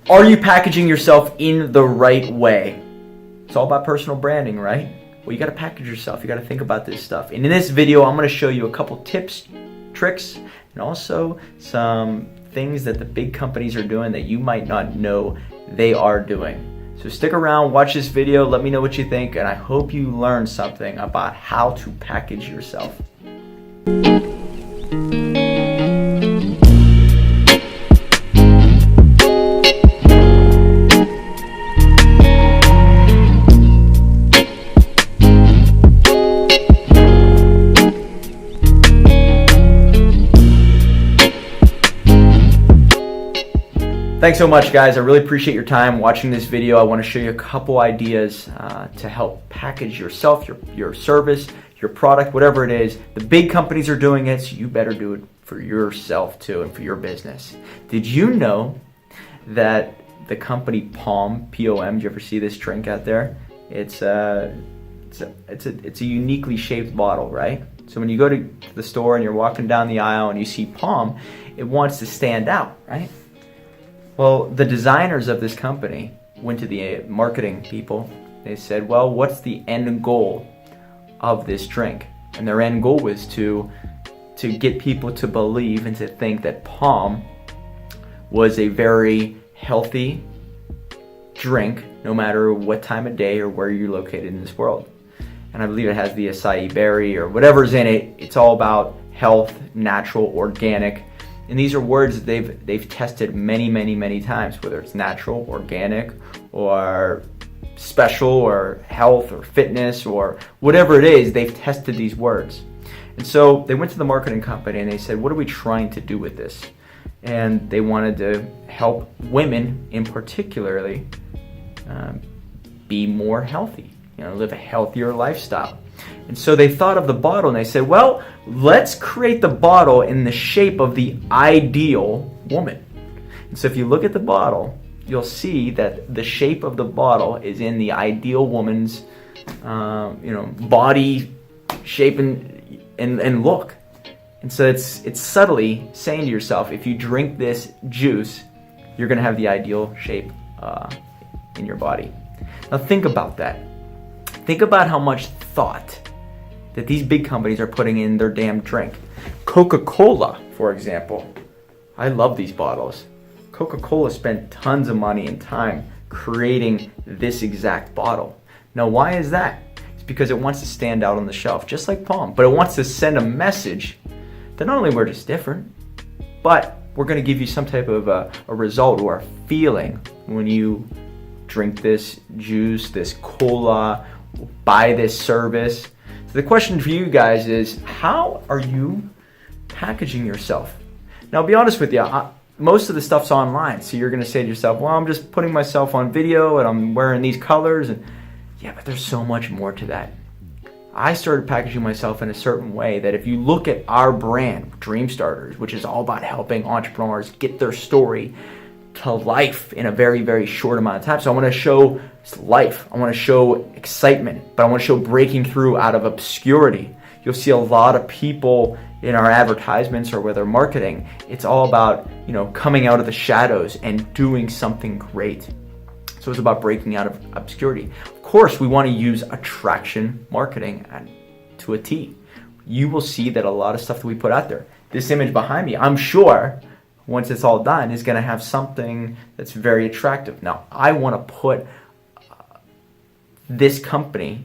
Are you packaging yourself in the right way? It's all about personal branding, right? Well, you got to package yourself. You got to think about this stuff. And in this video, I'm going to show you a couple tips, tricks, and also some things that the big companies are doing that you might not know they are doing. So stick around, watch this video, let me know what you think, and I hope you learn something about how to package yourself. Thanks so much, guys. I really appreciate your time watching this video. I want to show you a couple ideas to help package yourself, your service, your product, whatever it is. The big companies are doing it, so you better do it for yourself too and for your business. Did you know that the company POM, P-O-M, did you ever see this drink out there? It's a uniquely shaped bottle, right? So when you go to the store and you're walking down the aisle and you see POM, it wants to stand out, right? Well, the designers of this company went to the marketing people. They said, well, what's the end goal of this drink? And their end goal was to get people to believe and to think that POM was a very healthy drink, no matter what time of day or where you're located in this world. And I believe it has the acai berry or whatever's in it. It's all about health, natural, organic. And these are words that they've tested many times, whether it's natural, organic, or special, or health, or fitness, or whatever it is, they've tested these words. And so they went to the marketing company and they said, what are we trying to do with this? And they wanted to help women in particularly be more healthy, live a healthier lifestyle. And so they thought of the bottle and they said, well, let's create the bottle in the shape of the ideal woman. And so if you look at the bottle, you'll see that the shape of the bottle is in the ideal woman's body shape and look. And so it's subtly saying to yourself, if you drink this juice, you're going to have the ideal shape in your body. Now think about that. Think about how much thought that these big companies are putting in their damn drink. Coca-Cola, for example. I love these bottles. Coca-Cola spent tons of money and time creating this exact bottle. Now, why is that? It's because it wants to stand out on the shelf, just like POM, but it wants to send a message that not only we're just different, but we're going to give you some type of a result or a feeling when you drink this juice, this cola, buy this service. So the question for you guys is, how are you packaging yourself? Now, I'll be honest with you, most of the stuff's online. So you're going to say to yourself, well, I'm just putting myself on video and I'm wearing these colors. And yeah, but there's so much more to that. I started packaging myself in a certain way that if you look at our brand, Dreamstarters, which is all about helping entrepreneurs get their story to life in a very short amount of time. So I want to show life, I want to show excitement, but I want to show breaking through out of obscurity. You'll see a lot of people in our advertisements or with our marketing, it's all about coming out of the shadows and doing something great. So it's about breaking out of obscurity. Of course, we want to use attraction marketing to a T. You will see that a lot of stuff that we put out there, this image behind me, I'm sure once it's all done, is going to have something that's very attractive. Now, I want to put this company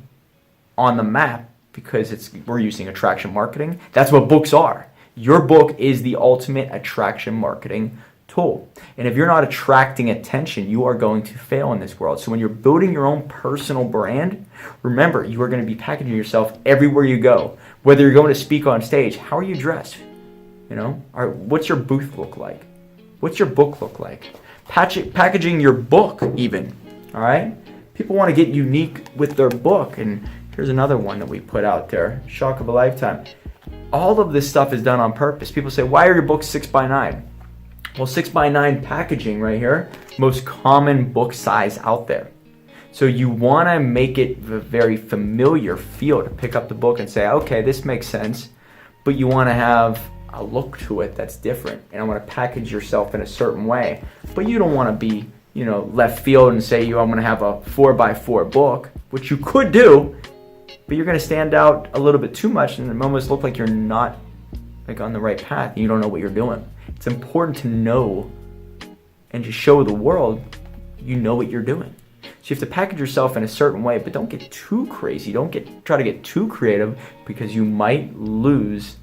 on the map because we're using attraction marketing. That's what books are. Your book is the ultimate attraction marketing tool. And if you're not attracting attention, you are going to fail in this world. So when you're building your own personal brand, remember, you are going to be packaging yourself everywhere you go. Whether you're going to speak on stage, how are you dressed? What's your booth look like? What's your book look like? Packaging your book even, all right? People want to get unique with their book. And here's another one that we put out there, shock of a lifetime. All of this stuff is done on purpose. People say, why are your books 6x9? Well, 6x9 packaging right here, most common book size out there. So you want to make it a very familiar feel to pick up the book and say, okay, this makes sense, but you want to have a look to it that's different, and I want to package yourself in a certain way, but you don't want to be left field and say, I'm going to have a 4x4 book, which you could do, but you're going to stand out a little bit too much and it almost look like you're not on the right path. You don't know what you're doing. It's important to know and to show the world you know what you're doing. So you have to package yourself in a certain way, but don't get too crazy. Don't try to get too creative, because you might lose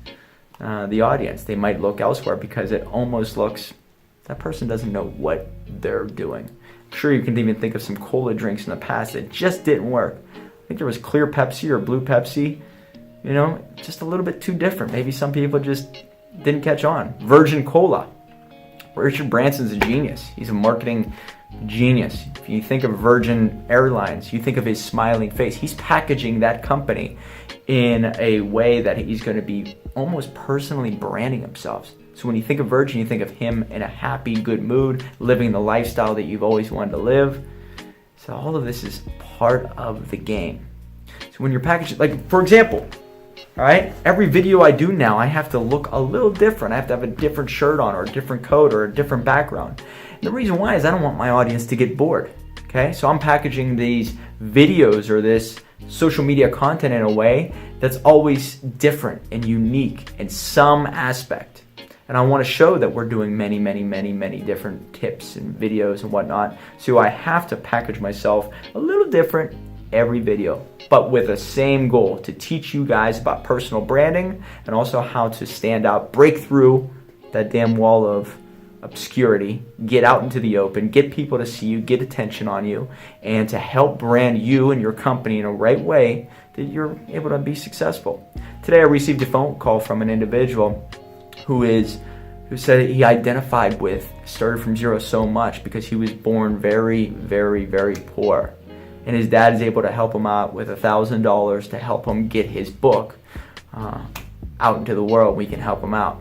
the audience. They might look elsewhere because it almost looks, that person doesn't know what they're doing. I'm sure you can even think of some cola drinks in the past that just didn't work. I think there was clear Pepsi or blue Pepsi, just a little bit too different. Maybe some people just didn't catch on. Virgin Cola. Richard Branson's a genius. He's a marketing genius. If you think of Virgin Airlines, you think of his smiling face. He's packaging that company in a way that he's going to be almost personally branding himself. So when you think of Virgin, you think of him in a happy, good mood, living the lifestyle that you've always wanted to live. So all of this is part of the game. So when you're packaging, like for example, all right, every video I do now, I have to look a little different. I have to have a different shirt on or a different coat or a different background. And the reason why is I don't want my audience to get bored. Okay, so I'm packaging these videos or this social media content in a way that's always different and unique in some aspect. And I want to show that we're doing many, many, many, many different tips and videos and whatnot. So I have to package myself a little different every video, but with the same goal, to teach you guys about personal branding and also how to stand out, break through that damn wall of obscurity, get out into the open, get people to see you, get attention on you, and to help brand you and your company in a right way that you're able to be successful. Today I received a phone call from an individual who said he identified with Started From Zero so much because he was born very, very, very poor. And his dad is able to help him out with $1,000 to help him get his book out into the world. We can help him out.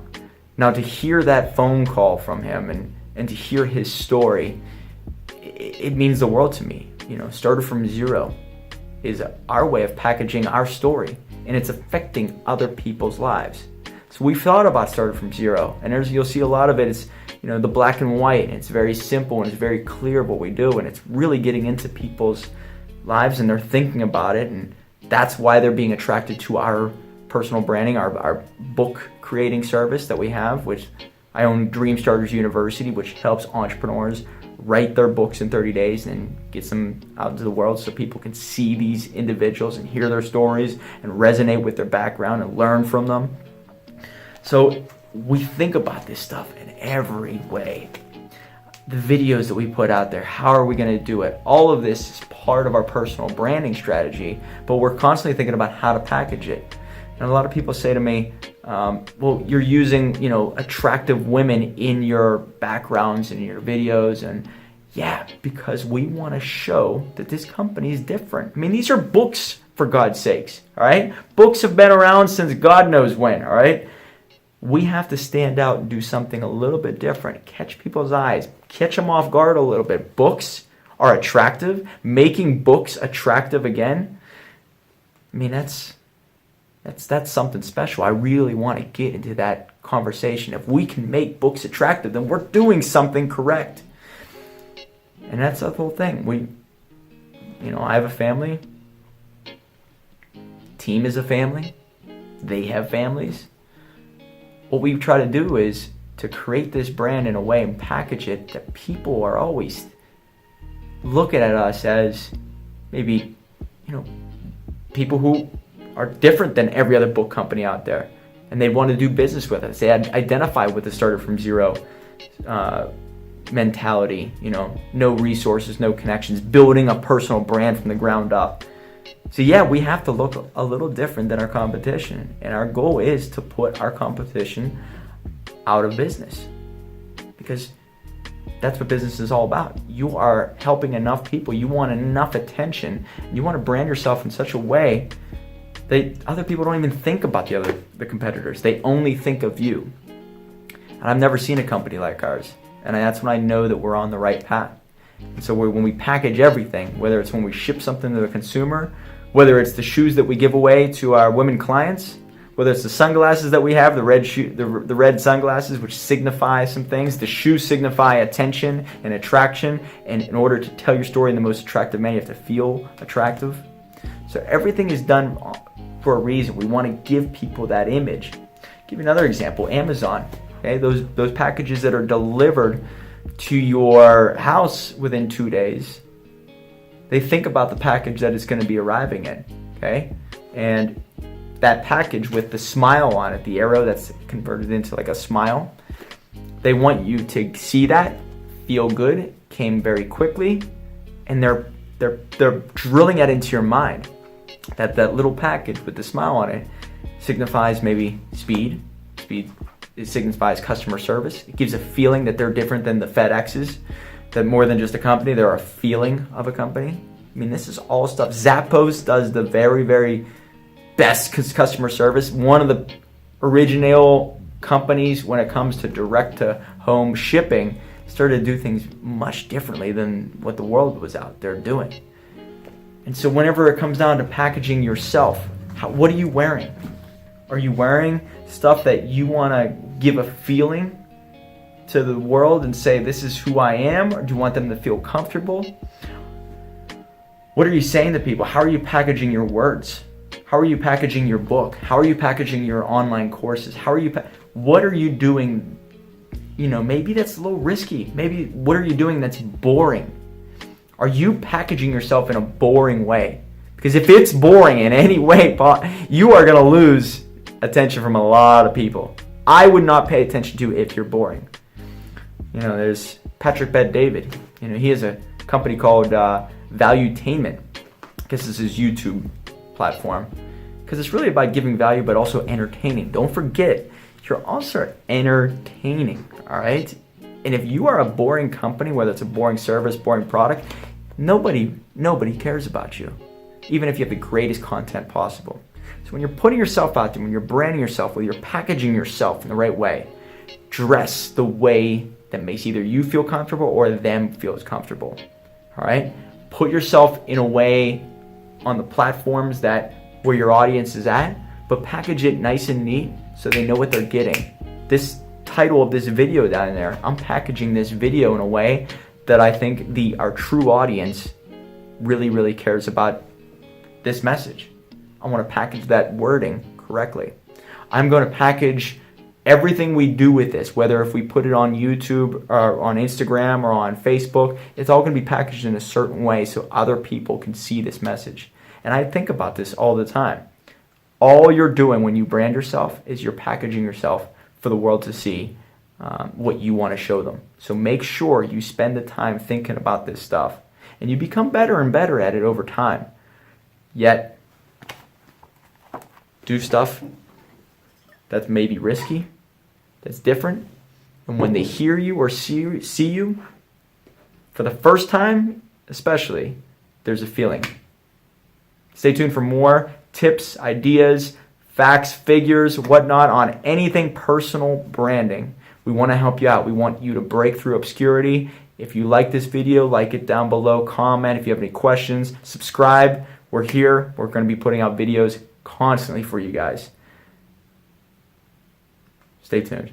Now, to hear that phone call from him and to hear his story, it means the world to me. Started From Zero is our way of packaging our story, and it's affecting other people's lives. So we've thought about Started From Zero, and you'll see a lot of it is the black and white, and it's very simple and it's very clear what we do, and it's really getting into people's lives and they're thinking about it, and that's why they're being attracted to our personal branding, our book creating service that we have, which I own Dreamstarters University, which helps entrepreneurs write their books in 30 days and gets them out into the world so people can see these individuals and hear their stories and resonate with their background and learn from them. So we think about this stuff in every way. The videos that we put out there, how are we going to do it? All of this is part of our personal branding strategy, but we're constantly thinking about how to package it. And a lot of people say to me, well, you're using, attractive women in your backgrounds and in your videos. And yeah, because we want to show that this company is different. I mean, these are books, for God's sakes, all right? Books have been around since God knows when, all right? We have to stand out and do something a little bit different, catch people's eyes, catch them off guard a little bit. Books are attractive. Making books attractive again, I mean, that's something special. I really want to get into that conversation. If we can make books attractive, then we're doing something correct. And that's the whole thing. I have a family. Team is a family. They have families. What we try to do is to create this brand in a way and package it that people are always looking at us as maybe, people who are different than every other book company out there. And they want to do business with us. They identify with the Started From Zero mentality, no resources, no connections, building a personal brand from the ground up. So yeah, we have to look a little different than our competition. And our goal is to put our competition out of business. Because that's what business is all about. You are helping enough people. You want enough attention. You want to brand yourself in such a way that other people don't even think about the competitors. They only think of you. And I've never seen a company like ours. And that's when I know that we're on the right path. And so when we package everything, whether it's when we ship something to the consumer, whether it's the shoes that we give away to our women clients, Whether it's the sunglasses that we have, the red sunglasses, which signify some things. The shoes signify attention and attraction. And in order to tell your story in the most attractive manner, you have to feel attractive. So everything is done for a reason. We want to give people that image. I'll give you another example, Amazon. Okay, those packages that are delivered to your house within 2 days, they think about the package that it's going to be arriving in. Okay, and that package with the smile on it, the arrow that's converted into like a smile, they want you to see that, feel good, came very quickly, and they're drilling that into your mind. That little package with the smile on it signifies maybe speed. It signifies customer service. It gives a feeling that they're different than the FedExes, that more than just a company, they're a feeling of a company. I mean, this is all stuff. Zappos does the very, very best customer service. One of the original companies when it comes to direct-to-home shipping started to do things much differently than what the world was out there doing. And so whenever it comes down to packaging yourself, what are you wearing? Are you wearing stuff that you want to give a feeling to the world and say, this is who I am? Or do you want them to feel comfortable? What are you saying to people? How are you packaging your words? How are you packaging your book? How are you packaging your online courses? What are you doing? You know, maybe that's a little risky. Maybe what are you doing that's boring? Are you packaging yourself in a boring way? Because if it's boring in any way, you are going to lose attention from a lot of people. I would not pay attention to if you're boring. You know, there's Patrick Bet-David. You know, he has a company called Valuetainment. I guess this is his YouTube platform. Because it's really about giving value, but also entertaining. Don't forget, you're also entertaining, all right? And if you are a boring company, whether it's a boring service, boring product, nobody cares about you, even if you have the greatest content possible. So when you're putting yourself out there, when you're branding yourself, when you're packaging yourself in the right way, dress the way that makes either you feel comfortable or them feels comfortable, all right? Put yourself in a way on the platforms where your audience is at, but package it nice and neat so they know what they're getting. This title of this video down there, I'm packaging this video in a way that I think our true audience really, really cares about this message. I want to package that wording correctly. I'm going to package everything we do with this, whether if we put it on YouTube or on Instagram or on Facebook, it's all going to be packaged in a certain way so other people can see this message. And I think about this all the time. All you're doing when you brand yourself is you're packaging yourself for the world to see what you want to show them. So make sure you spend the time thinking about this stuff. And you become better and better at it over time. Yet, do stuff that's maybe risky, that's different. And when they hear you or see you, for the first time especially, there's a feeling. Stay tuned for more tips, ideas, facts, figures, whatnot on anything personal branding. We want to help you out. We want you to break through obscurity. If you like this video, like it down below, comment. If you have any questions, subscribe. We're here. We're going to be putting out videos constantly for you guys. Stay tuned.